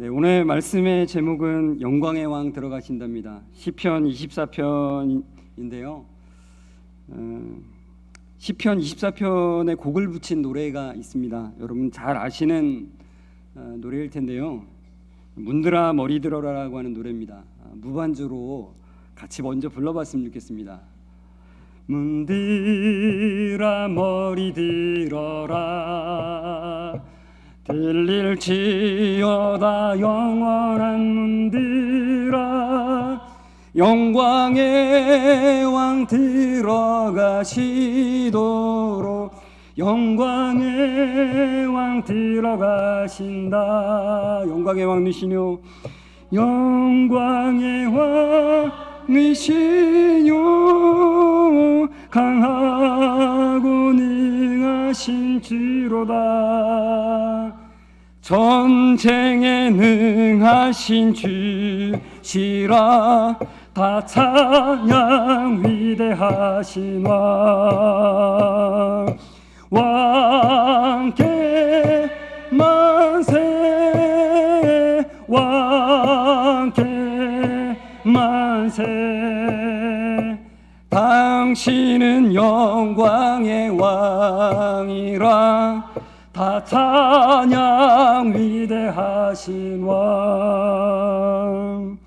네, 오늘 말씀의 제목은 영광의 왕 들어가신답니다. 시편 24편인데요. 시편 24편에 곡을 붙인 노래가 있습니다. 여러분 잘 아시는 노래일 텐데요. 문들아 머리 들어라라고 하는 노래입니다. 무반주로 같이 먼저 불러봤으면 좋겠습니다. 문들아 머리 들어라, 들릴지어다 영원한 문들아, 영광의 왕 들어가시도록, 영광의 왕 들어가신다. 영광의 왕이시뇨, 영광의 왕이시뇨, 강하고 능하신 주로다. 전쟁에 능하신 주시라, 다 찬양 위대하신 왕. 왕께 만세, 왕께 만세. 당신은 영광의 왕이라, 다 찬양 위대하신 왕.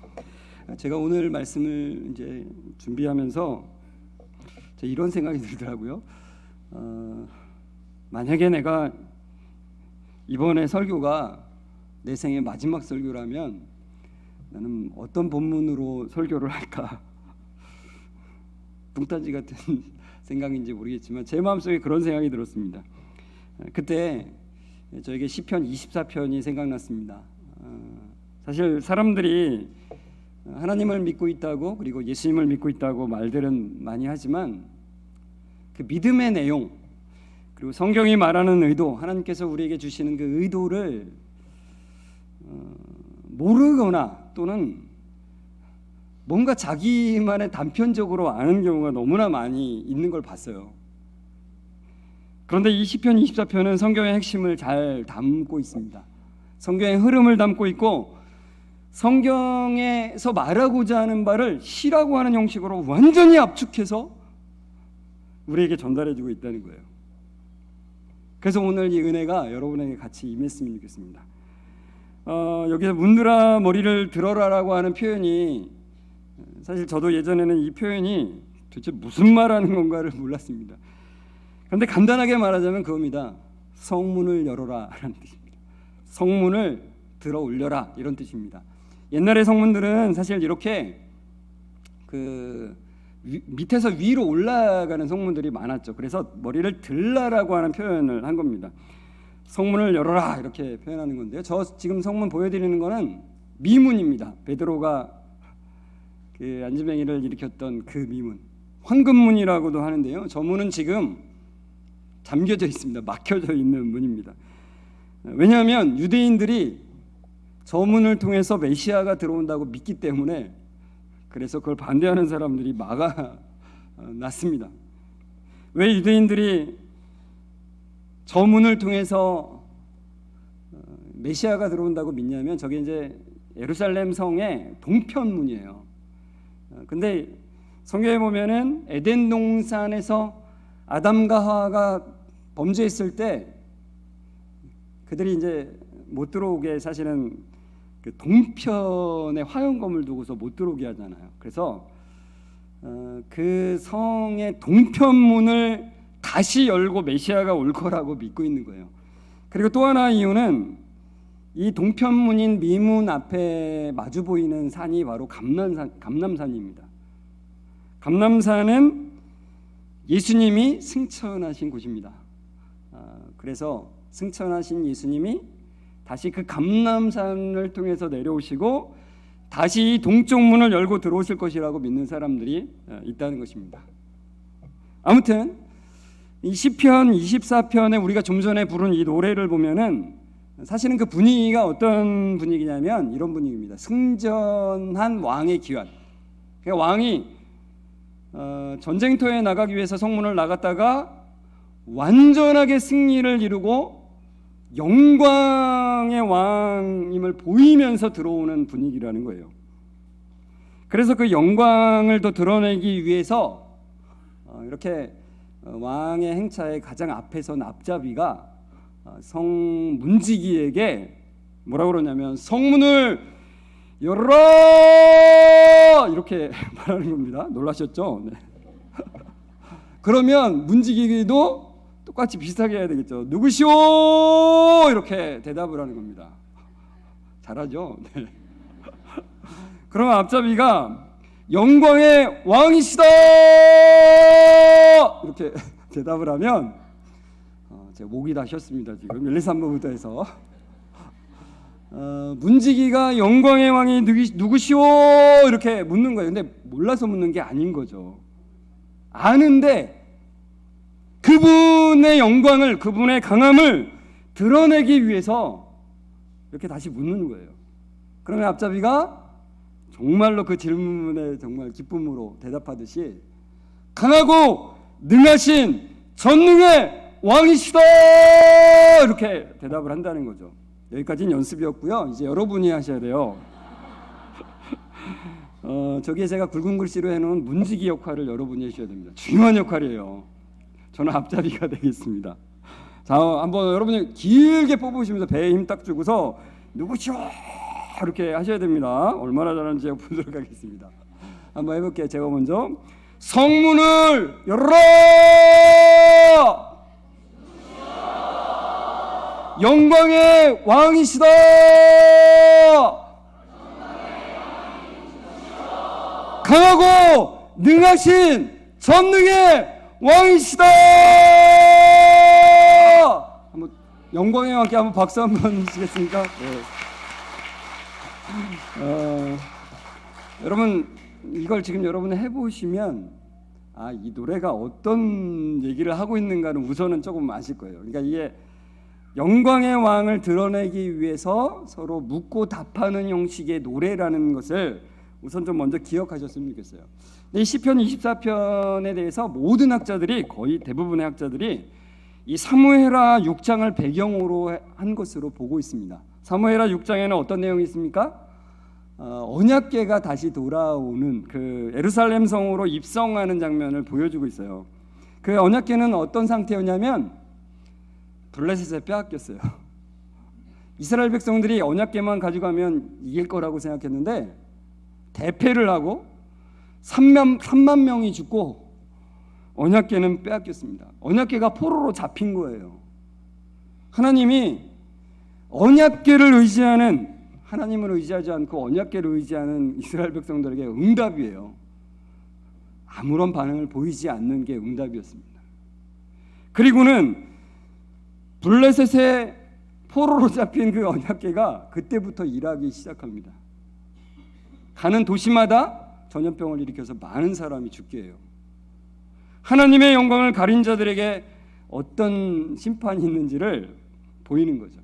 제가 오늘 말씀을 이제 준비하면서 이런 생각이 들더라고요. 만약에 내가 이번에 설교가 내 생의 마지막 설교라면 나는 어떤 본문으로 설교를 할까? 붕딴지 같은 생각인지 모르겠지만 제 마음속에 그런 생각이 들었습니다. 그때 저에게 시편 24편이 생각났습니다. 사실 사람들이 하나님을 믿고 있다고, 그리고 예수님을 믿고 있다고 말들은 많이 하지만 그 믿음의 내용, 그리고 성경이 말하는 의도, 하나님께서 우리에게 주시는 그 의도를 모르거나 또는 뭔가 자기만의 단편적으로 아는 경우가 너무나 많이 있는 걸 봤어요. 그런데 이 시편 24편은 성경의 핵심을 잘 담고 있습니다. 성경의 흐름을 담고 있고, 성경에서 말하고자 하는 바를 시라고 하는 형식으로 완전히 압축해서 우리에게 전달해주고 있다는 거예요. 그래서 오늘 이 은혜가 여러분에게 같이 임했으면 좋겠습니다. 여기서 문들아 머리를 들어라라고 하는 표현이, 사실 저도 예전에는 이 표현이 도대체 무슨 말하는 건가를 몰랐습니다. 그런데 간단하게 말하자면 그겁니다. 성문을 열어라 라는 뜻입니다. 성문을 들어 올려라 이런 뜻입니다. 옛날의 성문들은 사실 이렇게 밑에서 위로 올라가는 성문들이 많았죠. 그래서 머리를 들라라고 하는 표현을 한 겁니다. 성문을 열어라 이렇게 표현하는 건데요. 저 지금 성문 보여드리는 거는 미문입니다. 베드로가 그 안지뱅이를 일으켰던 그 미문, 황금문이라고도 하는데요. 저 문은 지금 잠겨져 있습니다. 막혀져 있는 문입니다. 왜냐하면 유대인들이 저 문을 통해서 메시아가 들어온다고 믿기 때문에, 그래서 그걸 반대하는 사람들이 막아놨습니다. 왜 유대인들이 저 문을 통해서 메시아가 들어온다고 믿냐면, 저게 이제 예루살렘 성의 동편문이에요. 근데 성경에 보면은 에덴 동산에서 아담과 하와가 범죄했을 때 그들이 이제 못 들어오게, 사실은 그 동편에 화영검을 두고서 못 들어오게 하잖아요. 그래서 그 성의 동편문을 다시 열고 메시아가 올 거라고 믿고 있는 거예요. 그리고 또 하나 이유는 이 동편문인 미문 앞에 마주 보이는 산이 바로 감람산입니다. 감람산은 예수님이 승천하신 곳입니다. 그래서 승천하신 예수님이 다시 그 감람산을 통해서 내려오시고 다시 동쪽 문을 열고 들어오실 것이라고 믿는 사람들이 있다는 것입니다. 아무튼 이 시편 24편에 우리가 좀 전에 부른 이 노래를 보면은 사실은 그 분위기가 어떤 분위기냐면 이런 분위기입니다. 승전한 왕의 귀환. 그러니까 왕이 전쟁터에 나가기 위해서 성문을 나갔다가 완전하게 승리를 이루고 영광 영광의 왕임을 보이면서 들어오는 분위기라는 거예요. 그래서 그 영광을 더 드러내기 위해서 이렇게 왕의 행차의 가장 앞에 선 앞잡이가 성 문지기에게 뭐라고 그러냐면 성문을 열어라 이렇게 말하는 겁니다. 놀라셨죠? 네. 그러면 문지기도 똑같이 비슷하게 해야 되겠죠. 누구시오? 이렇게 대답을 하는 겁니다. 잘하죠? 네. 그러면 앞잡이가 영광의 왕이시다 이렇게 대답을 하면 제가 목이 다 쉬었습니다. 지금 1, 2, 3부부터 해서 문지기가 영광의 왕이 누구시오? 이렇게 묻는 거예요. 근데 몰라서 묻는 게 아닌 거죠. 아는데 그분의 영광을, 그분의 강함을 드러내기 위해서 이렇게 다시 묻는 거예요. 그러면 앞잡이가 정말로 그 질문에 정말 기쁨으로 대답하듯이 강하고 능하신 전능의 왕이시다 이렇게 대답을 한다는 거죠. 여기까지는 연습이었고요. 이제 여러분이 하셔야 돼요. 저기에 제가 굵은 글씨로 해놓은 문지기 역할을 여러분이 해주셔야 됩니다. 중요한 역할이에요. 저는 앞잡이가 되겠습니다. 자, 한번 여러분이 길게 뽑으시면서 배에 힘 딱 주고서 누구시오 이렇게 하셔야 됩니다. 얼마나 잘하는지 보도록 하겠습니다. 한번 해볼게요. 제가 먼저 성문을 열어라! 영광의 왕이시다! 강하고 능하신 전능의 왕이시다! 한번 영광의 왕께 한번 박수 한번 주시겠습니까? 네. 여러분 이걸 지금 여러분이 해보시면 이 노래가 어떤 얘기를 하고 있는가는 우선은 조금 아실 거예요. 그러니까 이게 영광의 왕을 드러내기 위해서 서로 묻고 답하는 형식의 노래라는 것을 우선 좀 먼저 기억하셨으면 좋겠어요. 이 시편 24편에 대해서 모든 학자들이, 거의 대부분의 학자들이 이 사무엘하 6장을 배경으로 한 것으로 보고 있습니다. 사무엘하 6장에는 어떤 내용이 있습니까? 언약궤가 다시 돌아오는 그 예루살렘 성으로 입성하는 장면을 보여주고 있어요. 그 언약궤는 어떤 상태였냐면 블레셋에 빼앗겼어요. 이스라엘 백성들이 언약궤만 가져가면 이길 거라고 생각했는데 대패를 하고 3만 명이 죽고 언약궤는 빼앗겼습니다. 언약궤가 포로로 잡힌 거예요. 하나님이 언약궤를 의지하는, 하나님을 의지하지 않고 언약궤를 의지하는 이스라엘 백성들에게 응답이에요. 아무런 반응을 보이지 않는 게 응답이었습니다. 그리고는 블레셋의 포로로 잡힌 그 언약궤가 그때부터 일하기 시작합니다. 가는 도시마다 전염병을 일으켜서 많은 사람이 죽게 해요. 하나님의 영광을 가린 자들에게 어떤 심판이 있는지를 보이는 거죠.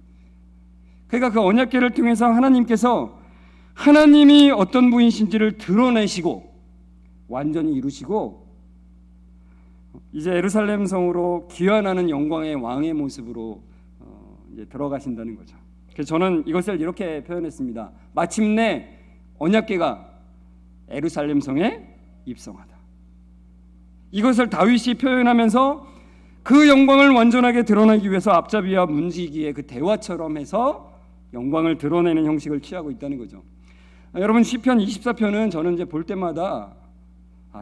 그러니까 그 언약궤를 통해서 하나님께서 하나님이 어떤 분이신지를 드러내시고 완전히 이루시고 이제 예루살렘 성으로 귀환하는 영광의 왕의 모습으로 이제 들어가신다는 거죠. 그래서 저는 이것을 이렇게 표현했습니다. 마침내 언약궤가 예루살렘 성에 입성하다. 이것을 다윗이 표현하면서 그 영광을 완전하게 드러내기 위해서 앞잡이와 문지기의 그 대화처럼 해서 영광을 드러내는 형식을 취하고 있다는 거죠. 여러분 시편 24편은 저는 이제 볼 때마다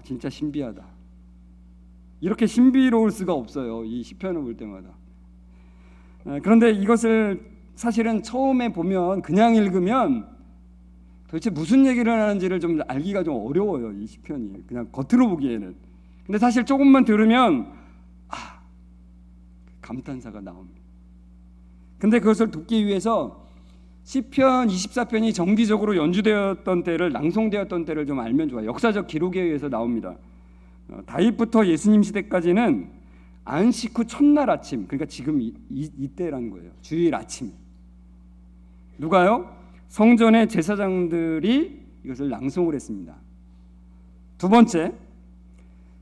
진짜 신비하다. 이렇게 신비로울 수가 없어요. 이 시편을 볼 때마다. 그런데 이것을 사실은 처음에 보면 그냥 읽으면 도대체 무슨 얘기를 하는지를 좀 알기가 좀 어려워요. 이 시편이 그냥 겉으로 보기에는. 근데 사실 조금만 들으면 감탄사가 나옵니다. 근데 그것을 돕기 위해서 시편 24편이 정기적으로 연주되었던 때를, 낭송되었던 때를 좀 알면 좋아요. 역사적 기록에 의해서 나옵니다. 다윗부터 예수님 시대까지는 안식 후 첫날 아침, 그러니까 지금 이때라는 거예요. 주일 아침. 누가요? 성전의 제사장들이 이것을 낭송을 했습니다. 두 번째,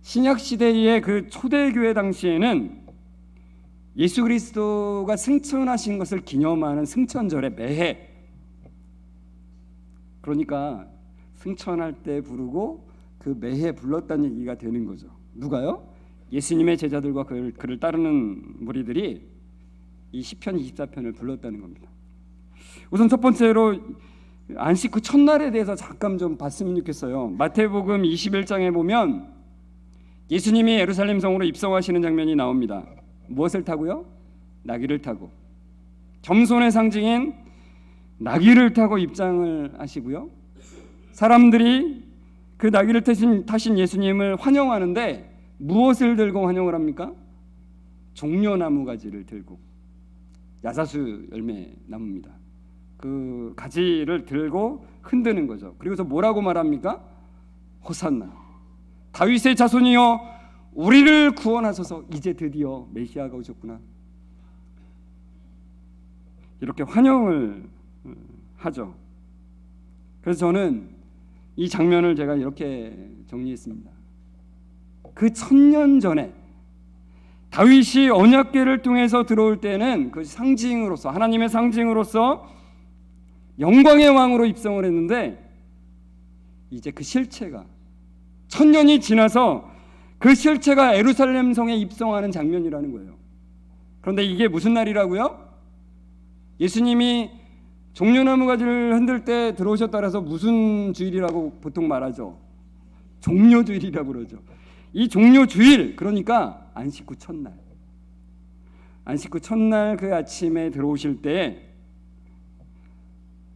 신약 시대의 그 초대교회 당시에는 예수 그리스도가 승천하신 것을 기념하는 승천절의 매해, 그러니까 승천할 때 부르고 그 매해 불렀다는 얘기가 되는 거죠. 누가요? 예수님의 제자들과 그를 따르는 무리들이 이 시편 24편을 불렀다는 겁니다. 우선 첫 번째로 안식 후 첫날에 대해서 잠깐 좀 봤으면 좋겠어요. 마태복음 21장에 보면 예수님이 예루살렘 성으로 입성하시는 장면이 나옵니다. 무엇을 타고요? 나귀를 타고, 겸손의 상징인 나귀를 타고 입장을 하시고요. 사람들이 그 나귀를 타신 예수님을 환영하는데 무엇을 들고 환영을 합니까? 종려나무 가지를 들고, 야사수 열매 나무입니다. 그 가지를 들고 흔드는 거죠. 그리고서 뭐라고 말합니까? 호산나, 다윗의 자손이여 우리를 구원하소서, 이제 드디어 메시아가 오셨구나, 이렇게 환영을 하죠. 그래서 저는 이 장면을 제가 이렇게 정리했습니다. 그 1000년 전에 다윗이 언약궤를 통해서 들어올 때는 그 상징으로서, 하나님의 상징으로서 영광의 왕으로 입성을 했는데, 이제 그 실체가 1000년이 지나서 그 실체가 예루살렘 성에 입성하는 장면이라는 거예요. 그런데 이게 무슨 날이라고요? 예수님이 종려나무 가지를 흔들 때 들어오셨다 그래서 무슨 주일이라고 보통 말하죠? 종려주일이라고 그러죠. 이 종려주일, 그러니까 안식 후 첫날, 안식 후 첫날 그 아침에 들어오실 때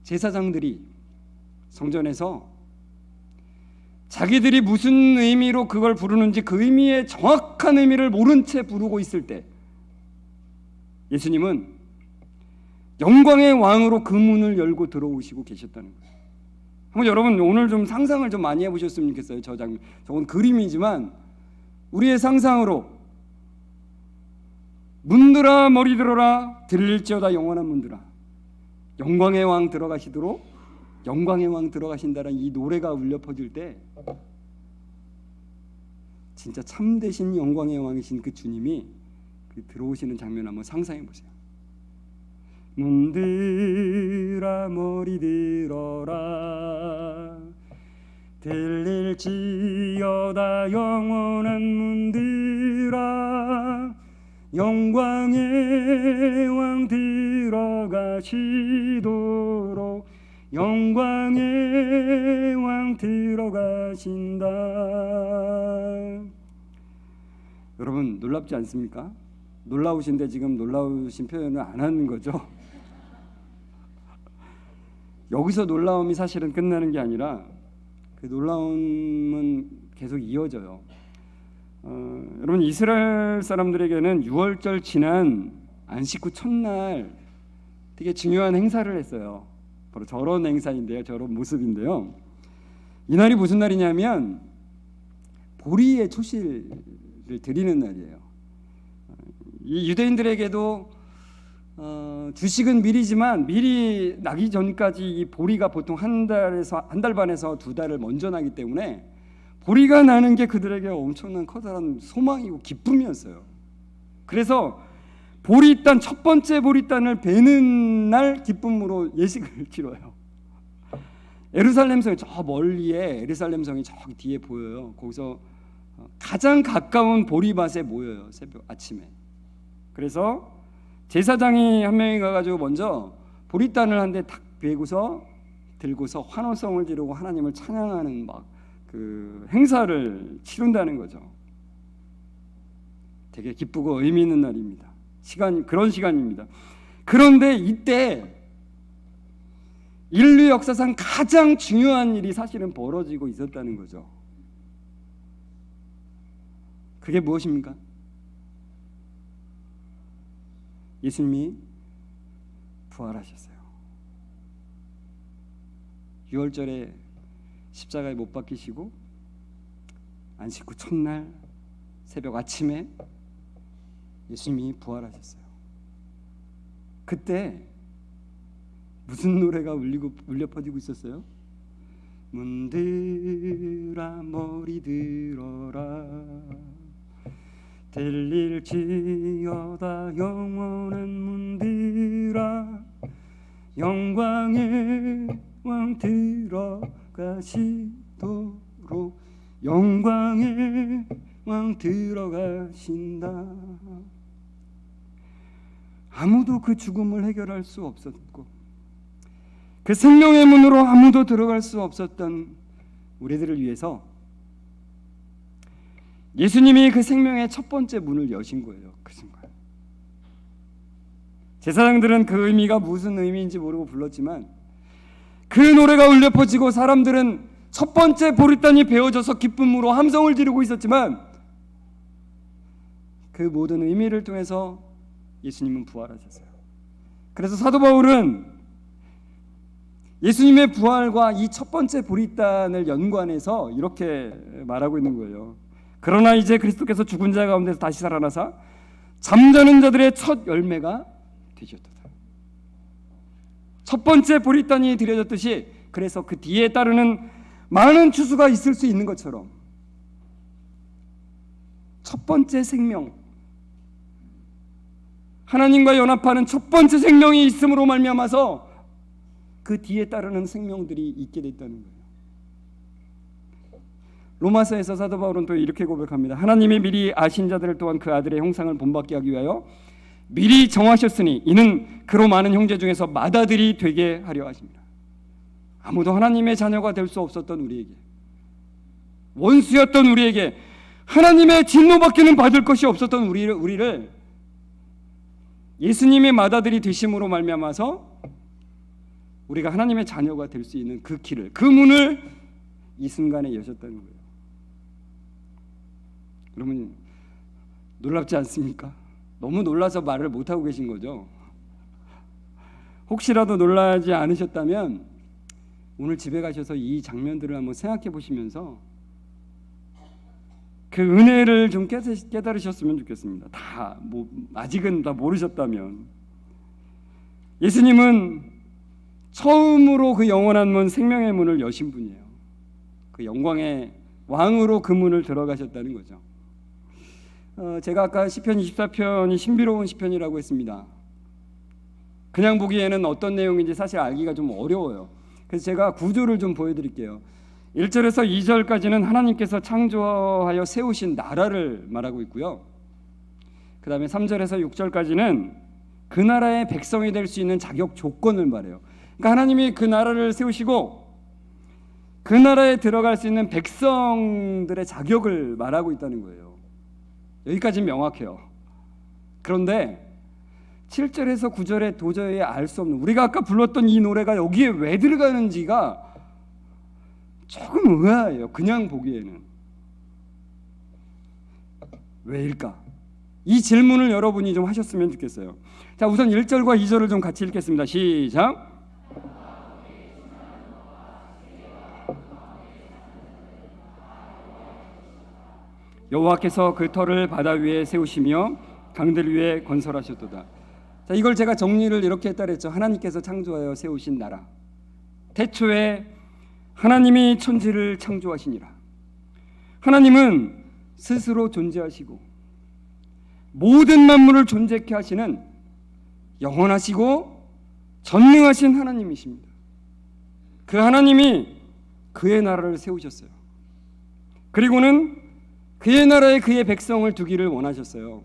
제사장들이 성전에서 자기들이 무슨 의미로 그걸 부르는지 그 의미의 정확한 의미를 모른 채 부르고 있을 때 예수님은 영광의 왕으로 그 문을 열고 들어오시고 계셨다는 거예요. 한번 여러분 오늘 좀 상상을 좀 많이 해보셨으면 좋겠어요. 저 장면, 저건 그림이지만 우리의 상상으로 문들아 머리 들어라, 들릴지어다 영원한 문들아, 영광의 왕 들어가시도록, 영광의 왕 들어가신다는 이 노래가 울려 퍼질 때 진짜 참되신 영광의 왕이신 그 주님이 그 들어오시는 장면 한번 상상해 보세요. 문들아 머리 들어라, 들릴지어다 영원한 문들아, 영광의 왕 들어가시도록, 영광의 왕 들어가신다. 여러분 놀랍지 않습니까? 놀라우신데 지금 놀라우신 표현을 안 하는 거죠. 여기서 놀라움이 사실은 끝나는 게 아니라 그 놀라움은 계속 이어져요. 여러분 이스라엘 사람들에게는 유월절 지난 안식 후 첫날 되게 중요한 행사를 했어요. 바로 저런 행사인데요, 저런 모습인데요. 이날이 무슨 날이냐면 보리의 초실을 드리는 날이에요. 이 유대인들에게도 주식은 미리지만 미리 나기 전까지 이 보리가 보통 한 달 반에서 2달을 먼저 나기 때문에 보리가 나는 게 그들에게 엄청난 커다란 소망이고 기쁨이었어요. 그래서 보리단, 첫 번째 보리단을 베는 날 기쁨으로 예식을 치러요. 예루살렘 성이 저 멀리에, 예루살렘 성이 저기 뒤에 보여요. 거기서 가장 가까운 보리밭에 모여요, 새벽 아침에. 그래서 제사장이 한 명이 가가지고 먼저 보리단을 한 대 탁 베고서 들고서 환호성을 지르고 하나님을 찬양하는 막 그 행사를 치른다는 거죠. 되게 기쁘고 의미 있는 날입니다. 그런 시간입니다. 그런데 이때 인류 역사상 가장 중요한 일이 사실은 벌어지고 있었다는 거죠. 그게 무엇입니까? 예수님이 부활하셨어요. 유월절에 십자가에 못 박히시고 안식 후 첫날 새벽 아침에 예수님이 부활하셨어요. 그때 무슨 노래가 울려 퍼지고 있었어요? 문들아 머리 들어라, 들릴지어다 영원한 문들아 영광의 왕 들어가시도록 영광의 왕 들어가신다. 아무도 그 죽음을 해결할 수 없었고 그 생명의 문으로 아무도 들어갈 수 없었던 우리들을 위해서 예수님이 그 생명의 첫 번째 문을 여신 거예요. 그 순간 제사장들은 그 의미가 무슨 의미인지 모르고 불렀지만 그 노래가 울려 퍼지고 사람들은 첫 번째 보리단이 베어져서 기쁨으로 함성을 지르고 있었지만 그 모든 의미를 통해서 예수님은 부활하셨어요. 그래서 사도 바울은 예수님의 부활과 이 첫 번째 보리단을 연관해서 이렇게 말하고 있는 거예요. 그러나 이제 그리스도께서 죽은 자 가운데서 다시 살아나사 잠자는 자들의 첫 열매가 되셨도다. 첫 번째 보리단이 드려졌듯이 그래서 그 뒤에 따르는 많은 추수가 있을 수 있는 것처럼 첫 번째 생명, 하나님과 연합하는 첫 번째 생명이 있음으로 말미암아서 그 뒤에 따르는 생명들이 있게 됐다는 거예요. 로마서에서 사도 바울은 또 이렇게 고백합니다. 하나님이 미리 아신 자들을 또한 그 아들의 형상을 본받게 하기 위하여 미리 정하셨으니 이는 그로 많은 형제 중에서 맏아들이 되게 하려 하십니다. 아무도 하나님의 자녀가 될 수 없었던 우리에게, 원수였던 우리에게, 하나님의 진노밖에는 받을 것이 없었던 우리를 예수님의 맏아들이 되심으로 말미암아서 우리가 하나님의 자녀가 될 수 있는 그 길을, 그 문을 이 순간에 여셨다는 거예요. 여러분 놀랍지 않습니까? 너무 놀라서 말을 못하고 계신 거죠. 혹시라도 놀라지 않으셨다면 오늘 집에 가셔서 이 장면들을 한번 생각해 보시면서 그 은혜를 좀 깨달으셨으면 좋겠습니다. 아직은 다 모르셨다면 예수님은 처음으로 그 영원한 문, 생명의 문을 여신 분이에요. 그 영광의 왕으로 그 문을 들어가셨다는 거죠. 제가 아까 시편 24편이 신비로운 시편이라고 했습니다. 그냥 보기에는 어떤 내용인지 사실 알기가 좀 어려워요. 그래서 제가 구조를 좀 보여드릴게요. 1절에서 2절까지는 하나님께서 창조하여 세우신 나라를 말하고 있고요. 그 다음에 3절에서 6절까지는 그 나라의 백성이 될 수 있는 자격 조건을 말해요. 그러니까 하나님이 그 나라를 세우시고 그 나라에 들어갈 수 있는 백성들의 자격을 말하고 있다는 거예요. 여기까지는 명확해요. 그런데 7절에서 9절에 도저히 알 수 없는, 우리가 아까 불렀던 이 노래가 여기에 왜 들어가는지가 조금 의아해요. 그냥 보기에는. 왜일까? 이 질문을 여러분이 좀 하셨으면 좋겠어요. 자, 우선 1절과 2절을 좀 같이 읽겠습니다. 시작. 여호와께서 그 터를 바다 위에 세우시며 강들 위에 건설하셨도다. 자, 이걸 제가 정리를 이렇게 했다 그랬죠. 하나님께서 창조하여 세우신 나라. 태초에 하나님이 천지를 창조하시니라. 하나님은 스스로 존재하시고 모든 만물을 존재케 하시는 영원하시고 전능하신 하나님이십니다. 그 하나님이 그의 나라를 세우셨어요. 그리고는 그의 나라에 그의 백성을 두기를 원하셨어요.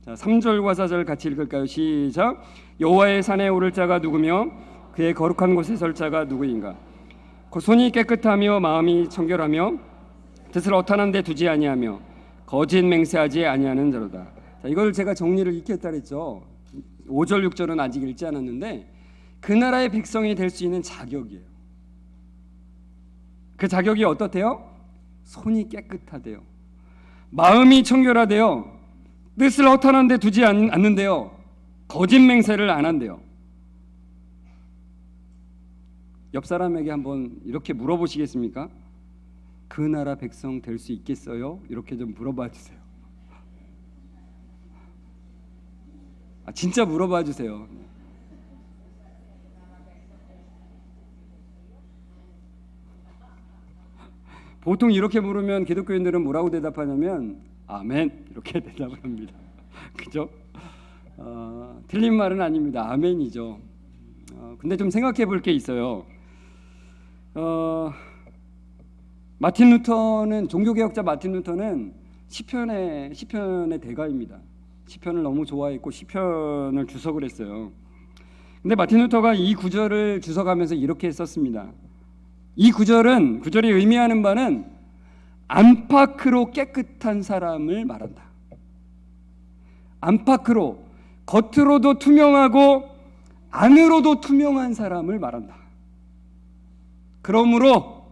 자, 3절과 4절 같이 읽을까요? 시작. 여호와의 산에 오를 자가 누구며 그의 거룩한 곳에 설 자가 누구인가? 그 손이 깨끗하며 마음이 청결하며 뜻을 허탄한 데 두지 아니하며 거짓 맹세하지 아니하는 자로다. 자, 이걸 제가 정리를 이렇게 했다 그랬죠. 5절 6절은 아직 읽지 않았는데 그 나라의 백성이 될 수 있는 자격이에요. 그 자격이 어떻대요? 손이 깨끗하대요. 마음이 청결하대요. 뜻을 허탄한 데 두지 않는데요. 거짓 맹세를 안 한대요. 옆 사람에게 한번 이렇게 물어보시겠습니까? 그 나라 백성 될 수 있겠어요? 이렇게 좀 물어봐 주세요. 진짜 물어봐 주세요. 보통 이렇게 물으면 기독교인들은 뭐라고 대답하냐면 아멘 이렇게 대답을 합니다. 그죠? 틀린 말은 아닙니다. 아멘이죠. 근데 좀 생각해 볼 게 있어요. 마틴 루터는 종교개혁자 마틴 루터는 시편의 대가입니다. 시편을 너무 좋아했고 시편을 주석을 했어요. 근데 마틴 루터가 이 구절을 주석하면서 이렇게 썼습니다. 이 구절이 의미하는 바는 안팎으로 깨끗한 사람을 말한다. 안팎으로, 겉으로도 투명하고 안으로도 투명한 사람을 말한다. 그러므로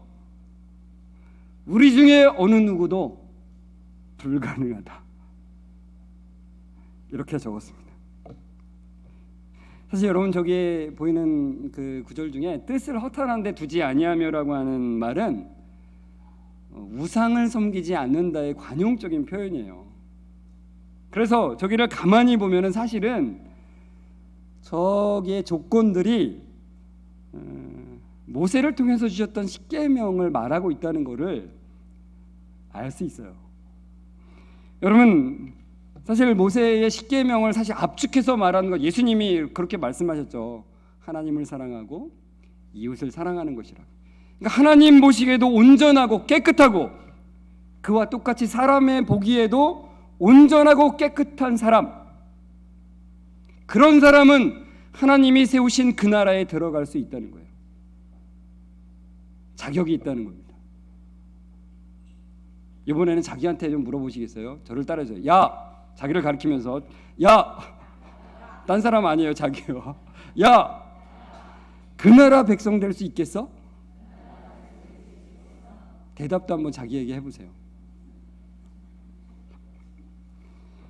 우리 중에 어느 누구도 불가능하다. 이렇게 적었습니다. 사실 여러분 저기에 보이는 그 구절 중에 뜻을 허탄한 데 두지 아니하며라고 하는 말은 우상을 섬기지 않는다의 관용적인 표현이에요. 그래서 저기를 가만히 보면은 사실은 저기의 조건들이 모세를 통해서 주셨던 십계명을 말하고 있다는 것을 알 수 있어요. 여러분 사실 모세의 십계명을 사실 압축해서 말하는 것, 예수님이 그렇게 말씀하셨죠. 하나님을 사랑하고 이웃을 사랑하는 것이라. 그러니까 하나님 보시기에도 온전하고 깨끗하고 그와 똑같이 사람의 보기에도 온전하고 깨끗한 사람, 그런 사람은 하나님이 세우신 그 나라에 들어갈 수 있다는 거예요. 자격이 있다는 겁니다. 이번에는 자기한테 좀 물어보시겠어요? 저를 따라해줘요. 야! 자기를 가리키면서 야! 딴 사람 아니에요, 자기요. 야! 그 나라 백성 될 수 있겠어? 대답도 한번 자기에게 해보세요.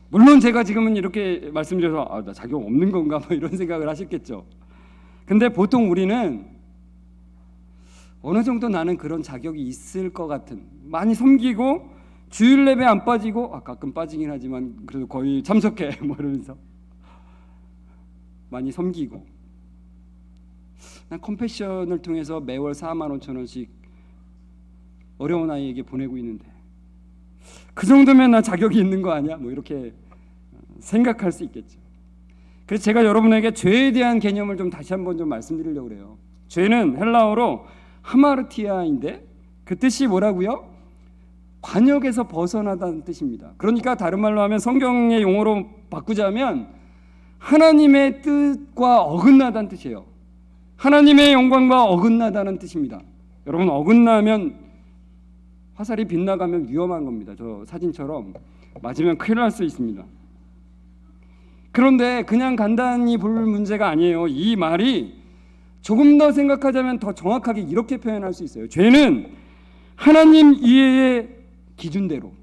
물론 제가 지금은 이렇게 말씀드려서 나 자격 없는 건가 뭐 이런 생각을 하셨겠죠. 근데 보통 우리는 어느 정도 나는 그런 자격이 있을 것 같은, 많이 섬기고 주일 예배 안 빠지고 가끔 빠지긴 하지만 그래도 거의 참석해 뭐 이러면서 많이 섬기고, 난 컴패션을 통해서 매월 45,000원씩 어려운 아이에게 보내고 있는데 그 정도면 나 자격이 있는 거 아니야? 뭐 이렇게 생각할 수 있겠죠. 그래서 제가 여러분에게 죄에 대한 개념을 좀 다시 한번 좀 말씀드리려고 그래요. 죄는 헬라어로 하마르티아인데 그 뜻이 뭐라고요? 관역에서 벗어나다는 뜻입니다. 그러니까 다른 말로 하면 성경의 용어로 바꾸자면 하나님의 뜻과 어긋나다는 뜻이에요. 하나님의 영광과 어긋나다는 뜻입니다. 여러분, 어긋나면 화살이 빗나가면 위험한 겁니다. 저 사진처럼 맞으면 큰일 날 수 있습니다. 그런데 그냥 간단히 볼 문제가 아니에요. 이 말이 조금 더 생각하자면 더 정확하게 이렇게 표현할 수 있어요. 죄는 하나님 이외의 기준대로,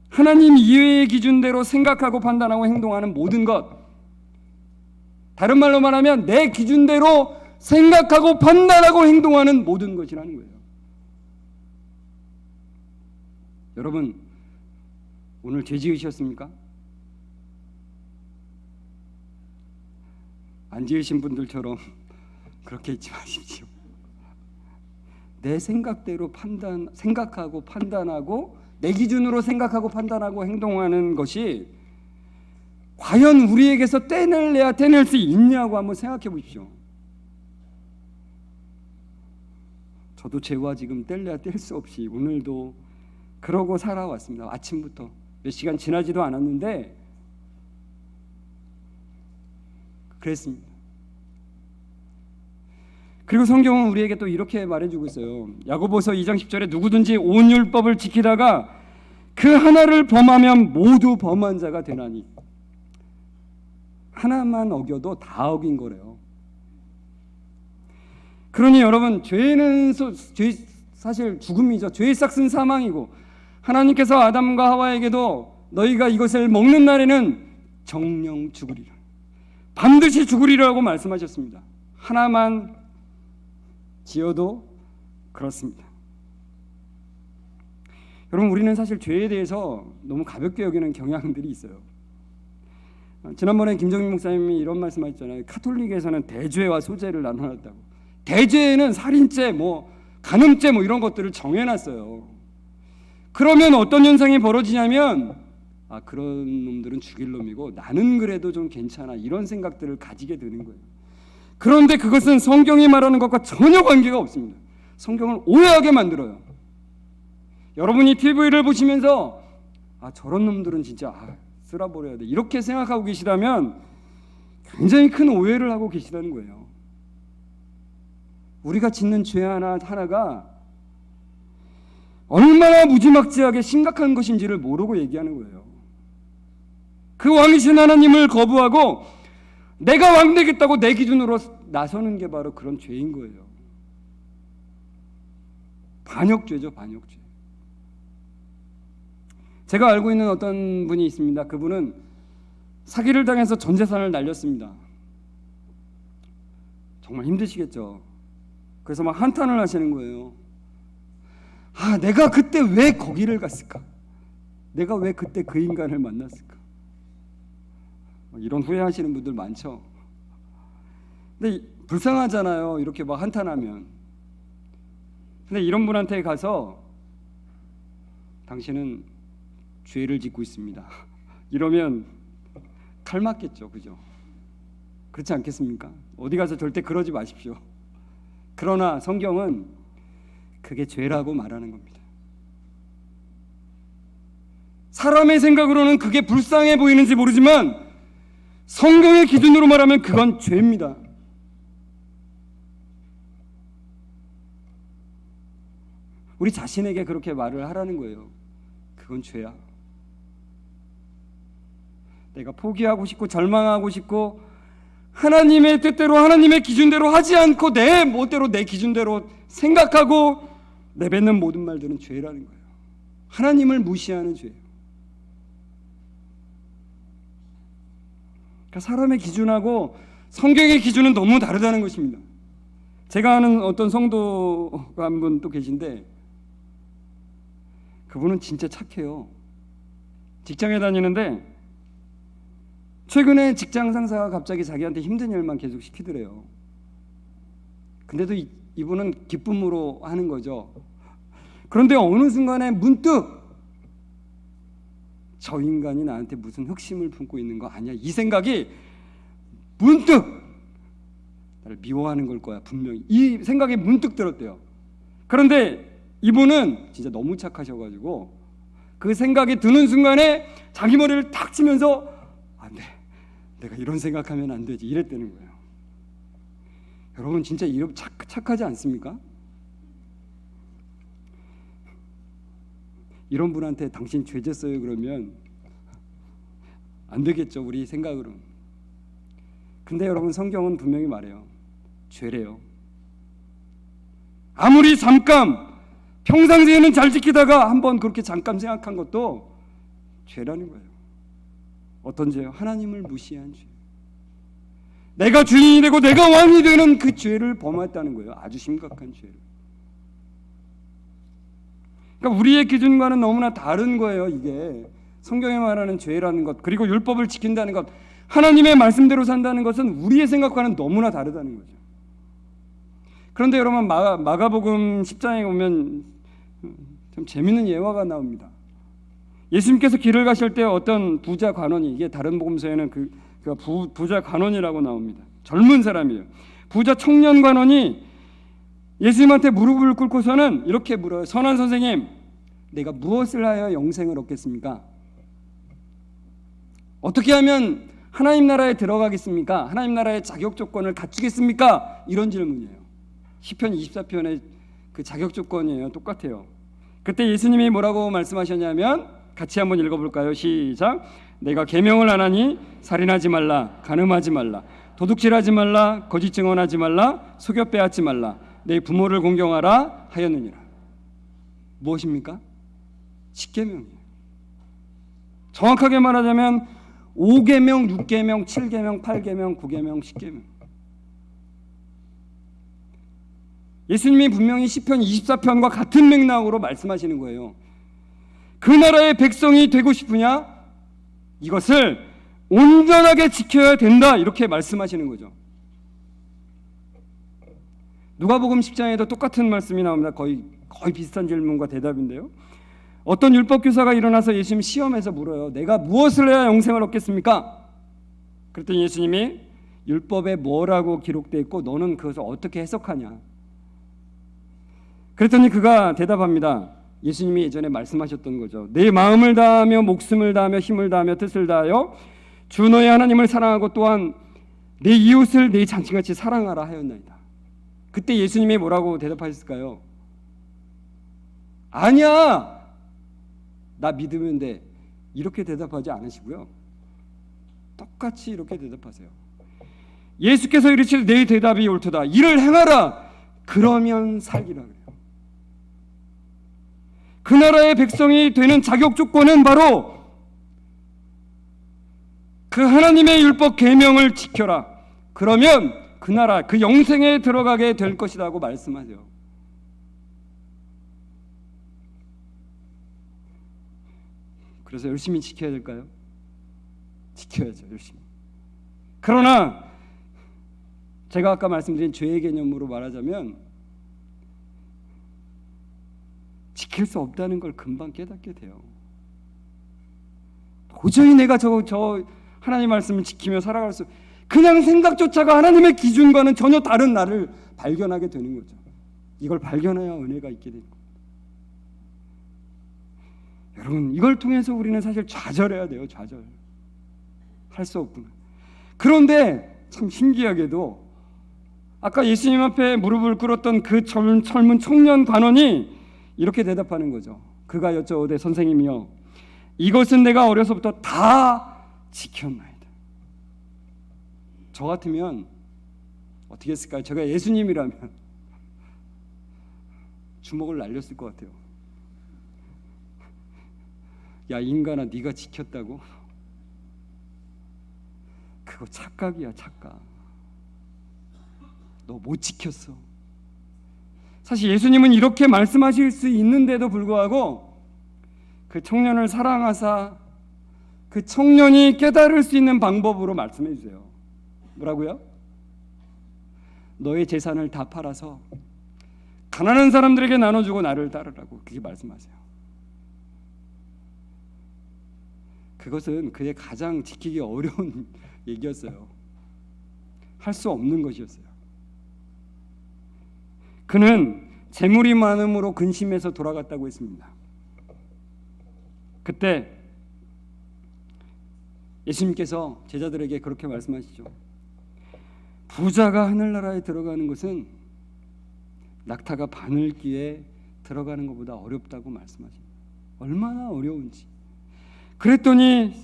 하나님 이외의 기준대로 생각하고 판단하고 행동하는 모든 것, 다른 말로 말하면 내 기준대로 생각하고 판단하고 행동하는 모든 것이라는 거예요. 여러분, 오늘 죄 지으셨습니까? 안 지으신 분들처럼 그렇게 있지 마십시오. 내 생각대로 생각하고 판단하고 내 기준으로 생각하고 판단하고 행동하는 것이 과연 우리에게서 떼낼 수 있냐고 한번 생각해 보십시오. 저도 죄와 지금 뗄래야 뗄 수 없이 오늘도 그러고 살아왔습니다. 아침부터 몇 시간 지나지도 않았는데 그랬습니다. 그리고 성경은 우리에게 또 이렇게 말해주고 있어요. 야고보서 2장 10절에 누구든지 온 율법을 지키다가 그 하나를 범하면 모두 범한 자가 되나니, 하나만 어겨도 다 어긴 거래요. 그러니 여러분, 죄는 사실 죽음이죠. 죄의 싹은 사망이고, 하나님께서 아담과 하와에게도 너희가 이것을 먹는 날에는 정령 죽으리라, 반드시 죽으리라고 말씀하셨습니다. 하나만 지어도 그렇습니다. 여러분, 우리는 사실 죄에 대해서 너무 가볍게 여기는 경향들이 있어요. 지난번에 김정민 목사님이 이런 말씀하셨잖아요. 카톨릭에서는 대죄와 소죄를 나눠놨다고. 대죄에는 살인죄, 간음죄 이런 것들을 정해놨어요. 그러면 어떤 현상이 벌어지냐면 그런 놈들은 죽일 놈이고 나는 그래도 좀 괜찮아 이런 생각들을 가지게 되는 거예요. 그런데 그것은 성경이 말하는 것과 전혀 관계가 없습니다. 성경을 오해하게 만들어요. 여러분이 TV를 보시면서 저런 놈들은 진짜 쓸어버려야 돼 이렇게 생각하고 계시다면 굉장히 큰 오해를 하고 계시다는 거예요. 우리가 짓는 죄 하나가 얼마나 무지막지하게 심각한 것인지를 모르고 얘기하는 거예요. 그 왕이신 하나님을 거부하고 내가 왕 되겠다고 내 기준으로 나서는 게 바로 그런 죄인 거예요. 반역죄죠, 반역죄. 제가 알고 있는 어떤 분이 있습니다. 그분은 사기를 당해서 전 재산을 날렸습니다. 정말 힘드시겠죠. 그래서 막 한탄을 하시는 거예요. 내가 그때 왜 거기를 갔을까? 내가 왜 그때 그 인간을 만났을까? 이런 후회하시는 분들 많죠. 근데 불쌍하잖아요. 이렇게 막 한탄하면. 근데 이런 분한테 가서 당신은 죄를 짓고 있습니다. 이러면 칼 맞겠죠. 그죠? 그렇지 않겠습니까? 어디 가서 절대 그러지 마십시오. 그러나 성경은 그게 죄라고 말하는 겁니다. 사람의 생각으로는 그게 불쌍해 보이는지 모르지만 성경의 기준으로 말하면 그건 죄입니다. 우리 자신에게 그렇게 말을 하라는 거예요. 그건 죄야. 내가 포기하고 싶고 절망하고 싶고 하나님의 뜻대로 하나님의 기준대로 하지 않고 내 멋대로 내 기준대로 생각하고 내뱉는 모든 말들은 죄라는 거예요. 하나님을 무시하는 죄예요. 그러니까 사람의 기준하고 성경의 기준은 너무 다르다는 것입니다. 제가 아는 어떤 성도가 한 분 또 계신데 그분은 진짜 착해요. 직장에 다니는데 최근에 직장 상사가 갑자기 자기한테 힘든 일만 계속 시키더래요. 근데도 이분은 기쁨으로 하는 거죠. 그런데 어느 순간에 문득 저 인간이 나한테 무슨 흑심을 품고 있는 거 아니야? 이 생각이 문득 나를 미워하는 걸 거야 분명히. 이 생각이 문득 들었대요. 그런데 이분은 진짜 너무 착하셔가지고 그 생각이 드는 순간에 자기 머리를 탁 치면서 안 돼, 내가 이런 생각하면 안 되지 이랬다는 거예요. 여러분 진짜 이렇게 착하지 않습니까? 이런 분한테 당신 죄 졌어요 그러면 안 되겠죠, 우리 생각으로는. 근데 여러분 성경은 분명히 말해요. 죄래요. 아무리 잠깐 평상시에는 잘 지키다가 한번 그렇게 잠깐 생각한 것도 죄라는 거예요. 어떤 죄요? 하나님을 무시한 죄. 내가 주인이 되고 내가 왕이 되는 그 죄를 범했다는 거예요. 아주 심각한 죄를. 그러니까 우리의 기준과는 너무나 다른 거예요. 이게 성경에 말하는 죄라는 것, 그리고 율법을 지킨다는 것, 하나님의 말씀대로 산다는 것은 우리의 생각과는 너무나 다르다는 거죠. 그런데 여러분 마가복음 10장에 보면 좀 재밌는 예화가 나옵니다. 예수님께서 길을 가실 때 어떤 부자 관원이, 이게 다른 복음서에는 그 부자 관원이라고 나옵니다. 젊은 사람이에요. 부자 청년 관원이 예수님한테 무릎을 꿇고서는 이렇게 물어요. 선한 선생님, 내가 무엇을 하여 영생을 얻겠습니까? 어떻게 하면 하나님 나라에 들어가겠습니까? 하나님 나라의 자격 조건을 갖추겠습니까? 이런 질문이에요. 시편 24편의 그 자격 조건이에요. 똑같아요. 그때 예수님이 뭐라고 말씀하셨냐면 같이 한번 읽어볼까요? 시작. 내가 계명을 안 하니 살인하지 말라, 간음하지 말라, 도둑질하지 말라, 거짓 증언하지 말라, 속여 빼앗지 말라, 내 부모를 공경하라 하였느니라. 무엇입니까? 10계명이에요. 정확하게 말하자면 5계명, 6계명, 7계명, 8계명, 9계명, 10계명. 예수님이 분명히 시편 24편과 같은 맥락으로 말씀하시는 거예요. 그 나라의 백성이 되고 싶으냐? 이것을 온전하게 지켜야 된다, 이렇게 말씀하시는 거죠. 누가복음 10장에도 똑같은 말씀이 나옵니다. 거의 비슷한 질문과 대답인데요. 어떤 율법 교사가 일어나서 예수님 시험에서 물어요. 내가 무엇을 해야 영생을 얻겠습니까? 그랬더니 예수님이 율법에 뭐라고 기록되어 있고 너는 그것을 어떻게 해석하냐? 그랬더니 그가 대답합니다. 예수님이 예전에 말씀하셨던 거죠. 내 마음을 다하며 목숨을 다하며 힘을 다하며 뜻을 다하여 주 너의 하나님을 사랑하고 또한 내 이웃을 내 자신같이 사랑하라 하였나이다. 그때 예수님이 뭐라고 대답하셨을까요? 아니야, 나 믿으면 돼, 이렇게 대답하지 않으시고요, 똑같이 이렇게 대답하세요. 예수께서 이르시되 내 대답이 옳도다. 이를 행하라. 그러면 살기라 그래요. 그 나라의 백성이 되는 자격 조건은 바로 그 하나님의 율법 계명을 지켜라. 그러면 그 나라, 그 영생에 들어가게 될 것이라고 말씀하세요. 그래서 열심히 지켜야 될까요? 지켜야죠, 열심히. 그러나 제가 아까 말씀드린 죄의 개념으로 말하자면 지킬 수 없다는 걸 금방 깨닫게 돼요. 도저히 내가 저 하나님 말씀을 지키며 살아갈 수, 그냥 생각조차가 하나님의 기준과는 전혀 다른 나를 발견하게 되는 거죠. 이걸 발견해야 은혜가 있게 되는 겁니다. 여러분, 이걸 통해서 우리는 사실 좌절해야 돼요. 좌절. 할 수 없구나. 그런데 참 신기하게도 아까 예수님 앞에 무릎을 꿇었던 그 젊은 청년 관원이 이렇게 대답하는 거죠. 그가 여쭤오되 선생님이여, 이것은 내가 어려서부터 다 지켰나이다. 저 같으면 어떻게 했을까요? 제가 예수님이라면 주먹을 날렸을 것 같아요. 야, 인간아, 네가 지켰다고? 그거 착각이야, 착각. 너 못 지켰어. 사실 예수님은 이렇게 말씀하실 수 있는데도 불구하고 그 청년을 사랑하사 그 청년이 깨달을 수 있는 방법으로 말씀해 주세요. 뭐라고요? 너의 재산을 다 팔아서 가난한 사람들에게 나눠주고 나를 따르라고 그렇게 말씀하세요. 그것은 그의 가장 지키기 어려운 얘기였어요. 할 수 없는 것이었어요. 그는 재물이 많음으로 근심해서 돌아갔다고 했습니다. 그때 예수님께서 제자들에게 그렇게 말씀하시죠. 부자가 하늘나라에 들어가는 것은 낙타가 바늘귀에 들어가는 것보다 어렵다고 말씀하십니다. 얼마나 어려운지. 그랬더니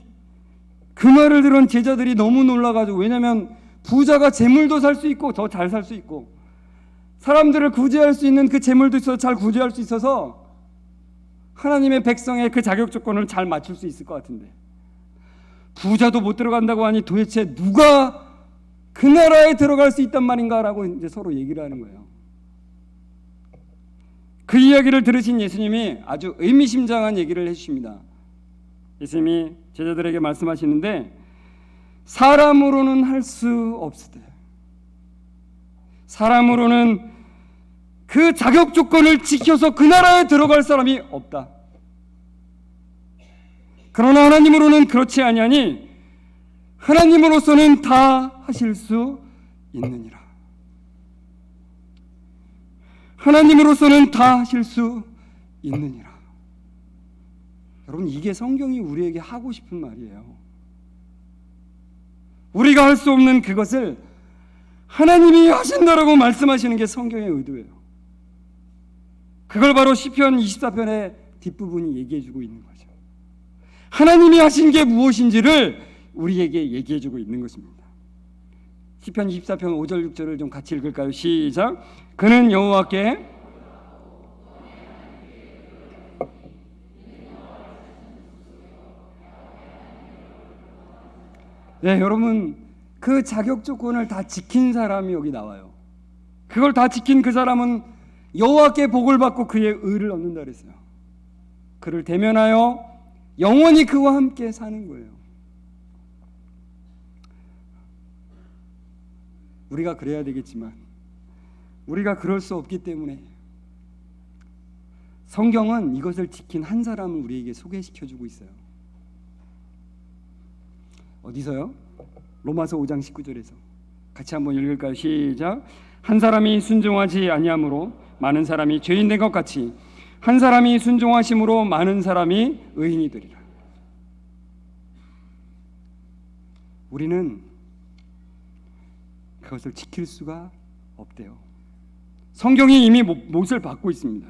그 말을 들은 제자들이 너무 놀라가지고, 왜냐하면 부자가 재물도 살 수 있고 더 잘 살 수 있고 사람들을 구제할 수 있는 그 재물도 있어서 잘 구제할 수 있어서 하나님의 백성의 그 자격 조건을 잘 맞출 수 있을 것 같은데 부자도 못 들어간다고 하니 도대체 누가 그 나라에 들어갈 수 있단 말인가라고 이제 서로 얘기를 하는 거예요. 그 이야기를 들으신 예수님이 아주 의미심장한 얘기를 해주십니다. 예수님이 제자들에게 말씀하시는데 사람으로는 할 수 없으되, 사람으로는 그 자격 조건을 지켜서 그 나라에 들어갈 사람이 없다. 그러나 하나님으로는 그렇지 아니하니 하나님으로서는 다 하실 수 있느니라. 하나님으로서는 다 하실 수 있느니라. 여러분, 이게 성경이 우리에게 하고 싶은 말이에요. 우리가 할 수 없는 그것을 하나님이 하신다라고 말씀하시는 게 성경의 의도예요. 그걸 바로 시편 24편의 뒷부분이 얘기해주고 있는 거죠. 하나님이 하신 게 무엇인지를 우리에게 얘기해주고 있는 것입니다. 시편 24편 5절 6절을 좀 같이 읽을까요? 시작. 그는 여호와께 네, 여러분, 그 자격 조건을 다 지킨 사람이 여기 나와요. 그걸 다 지킨 그 사람은 여호와께 복을 받고 그의 의를 얻는다 그랬어요. 그를 대면하여 영원히 그와 함께 사는 거예요. 우리가 그래야 되겠지만 우리가 그럴 수 없기 때문에 성경은 이것을 지킨 한 사람을 우리에게 소개시켜주고 있어요. 어디서요? 로마서 5장 19절에서. 같이 한번 읽을까요? 시작. 한 사람이 순종하지 아니함으로 많은 사람이 죄인 된 것 같이 한 사람이 순종하심으로 많은 사람이 의인이 되리라. 우리는 그것을 지킬 수가 없대요. 성경이 이미 못을 받고 있습니다.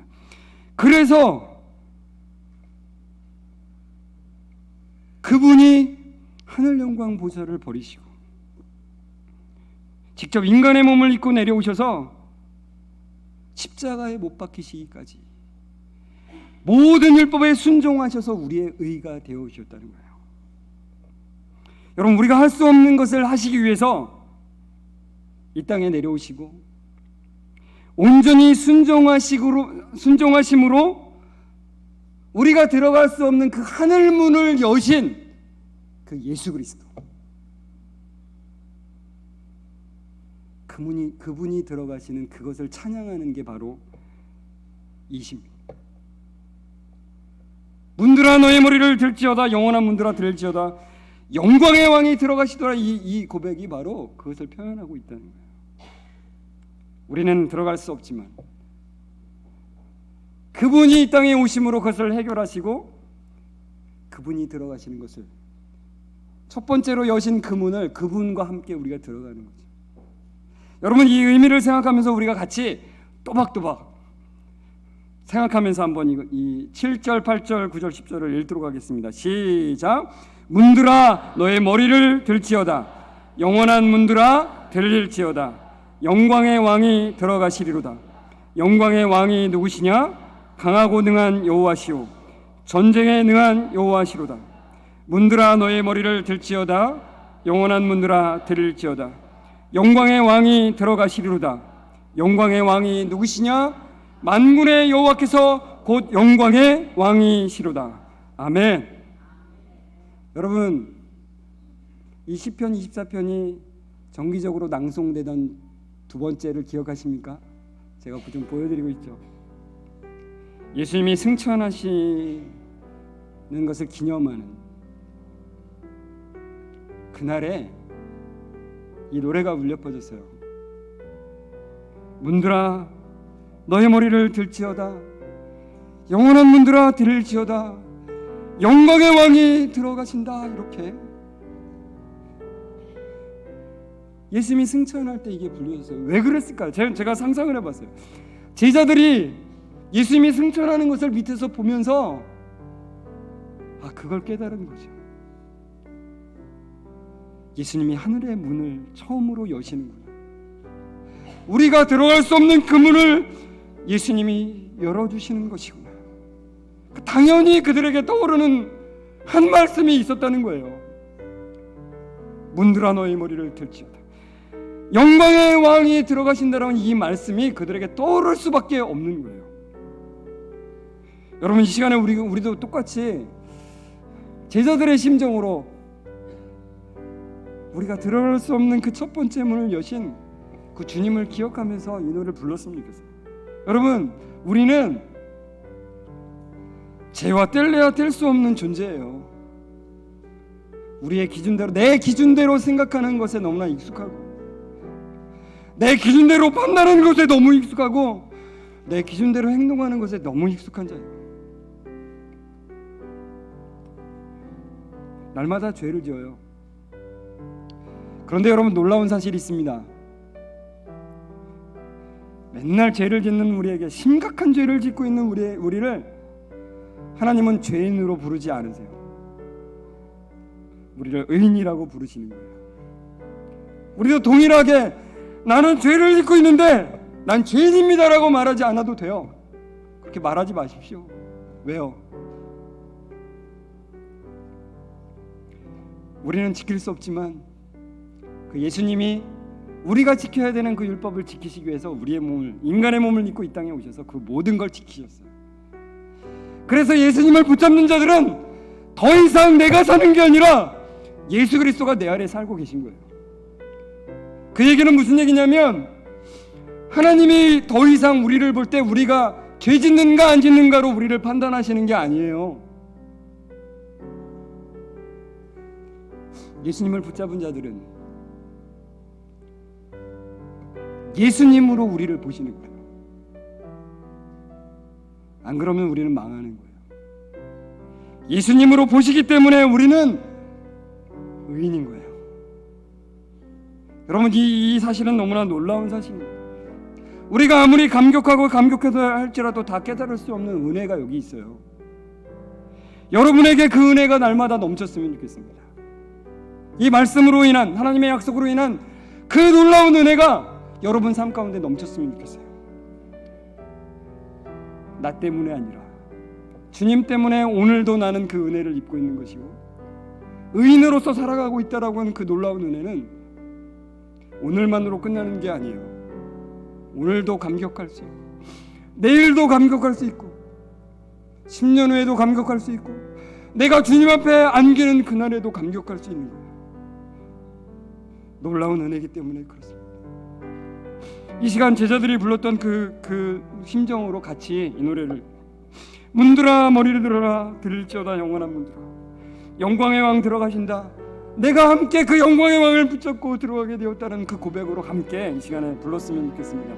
그래서 그분이 하늘 영광 보좌를 버리시고 직접 인간의 몸을 입고 내려오셔서 십자가에 못 박히시기까지 모든 율법에 순종하셔서 우리의 의가 되어 오셨다는 거예요. 여러분, 우리가 할 수 없는 것을 하시기 위해서 이 땅에 내려오시고 온전히 순종하심으로 우리가 들어갈 수 없는 그 하늘 문을 여신 그 예수 그리스도, 그분이 들어가시는 그것을 찬양하는 게 바로 이십니다. 문들아 너의 머리를 들지어다, 영원한 문들아 들을지어다, 영광의 왕이 들어가시더라. 이 고백이 바로 그것을 표현하고 있다는 거예요. 우리는 들어갈 수 없지만 그분이 이 땅에 오심으로 그것을 해결하시고 그분이 들어가시는 것을, 첫 번째로 여신 그 문을 그분과 함께 우리가 들어가는 거죠. 여러분, 이 의미를 생각하면서 우리가 같이 또박또박 생각하면서 한번 이 7절, 8절, 9절, 10절을 읽도록 하겠습니다. 시작. 문들아 너의 머리를 들지어다, 영원한 문들아 들릴지어다, 영광의 왕이 들어가시리로다. 영광의 왕이 누구시냐? 강하고 능한 여호와시오, 전쟁에 능한 여호와시로다. 문들아 너의 머리를 들지어다, 영원한 문들아 들릴지어다, 영광의 왕이 들어가시리로다. 영광의 왕이 누구시냐? 만군의 여호와께서 곧 영광의 왕이시로다. 아멘. 여러분, 이 시편 24편이 정기적으로 낭송되던 두 번째를 기억하십니까? 제가 좀 보여드리고 있죠. 예수님이 승천하시는 것을 기념하는 그날에 이 노래가 울려 퍼졌어요. 문들아 너의 머리를 들지어다, 영원한 문들아 들을지어다, 영광의 왕이 들어가신다. 이렇게 예수님이 승천할 때 이게 불려졌어요. 왜 그랬을까요? 제가 상상을 해봤어요. 제자들이 예수님이 승천하는 것을 밑에서 보면서 그걸 깨달은 거죠. 예수님이 하늘의 문을 처음으로 여시는구나. 우리가 들어갈 수 없는 그 문을 예수님이 열어주시는 것이구나. 당연히 그들에게 떠오르는 한 말씀이 있었다는 거예요. 문들아 너의 머리를 들지어다, 영광의 왕이 들어가신다라는 이 말씀이 그들에게 떠오를 수밖에 없는 거예요. 여러분, 이 시간에 우리도 똑같이 제자들의 심정으로 우리가 들어갈 수 없는 그 첫 번째 문을 여신 그 주님을 기억하면서 이 노래를 불렀으면 좋겠어요. 여러분, 우리는 죄와 뗄래야 뗄 수 없는 존재예요. 우리의 기준대로, 내 기준대로 생각하는 것에 너무나 익숙하고, 내 기준대로 판단하는 것에 너무 익숙하고, 내 기준대로 행동하는 것에 너무 익숙한 자예요. 날마다 죄를 지어요. 그런데 여러분, 놀라운 사실이 있습니다. 맨날 죄를 짓는 우리에게, 심각한 죄를 짓고 있는 우리를 하나님은 죄인으로 부르지 않으세요. 우리를 의인이라고 부르시는 거예요. 우리도 동일하게 나는 죄를 짓고 있는데 난 죄인입니다라고 말하지 않아도 돼요. 그렇게 말하지 마십시오. 왜요? 우리는 지킬 수 없지만 그 예수님이 우리가 지켜야 되는 그 율법을 지키시기 위해서 우리의 몸을, 인간의 몸을 입고 이 땅에 오셔서 그 모든 걸 지키셨어요. 그래서 예수님을 붙잡는 자들은 더 이상 내가 사는 게 아니라 예수 그리스도가 내 안에 살고 계신 거예요. 그 얘기는 무슨 얘기냐면, 하나님이 더 이상 우리를 볼 때 우리가 죄 짓는가 안 짓는가로 우리를 판단하시는 게 아니에요. 예수님을 붙잡은 자들은 예수님으로 우리를 보시는 거예요. 안 그러면 우리는 망하는 거예요. 예수님으로 보시기 때문에 우리는 의인인 거예요. 여러분, 이 사실은 너무나 놀라운 사실입니다. 우리가 아무리 감격해서 할지라도 다 깨달을 수 없는 은혜가 여기 있어요. 여러분에게 그 은혜가 날마다 넘쳤으면 좋겠습니다. 이 말씀으로 인한, 하나님의 약속으로 인한 그 놀라운 은혜가 여러분 삶 가운데 넘쳤으면 좋겠어요. 나 때문에 아니라 주님 때문에 오늘도 나는 그 은혜를 입고 있는 것이고, 의인으로서 살아가고 있다라고 하는 그 놀라운 은혜는 오늘만으로 끝나는 게 아니에요. 오늘도 감격할 수 있고, 내일도 감격할 수 있고, 10년 후에도 감격할 수 있고, 내가 주님 앞에 안기는 그날에도 감격할 수 있는 거예요. 놀라운 은혜이기 때문에 그렇습니다. 이 시간 제자들이 불렀던 그 심정으로 같이 이 노래를, 문들아 머리를 들어라, 들을지어다 영원한 문들아, 영광의 왕 들어가신다, 내가 함께 그 영광의 왕을 붙잡고 들어가게 되었다는 그 고백으로 함께 이 시간에 불렀으면 좋겠습니다.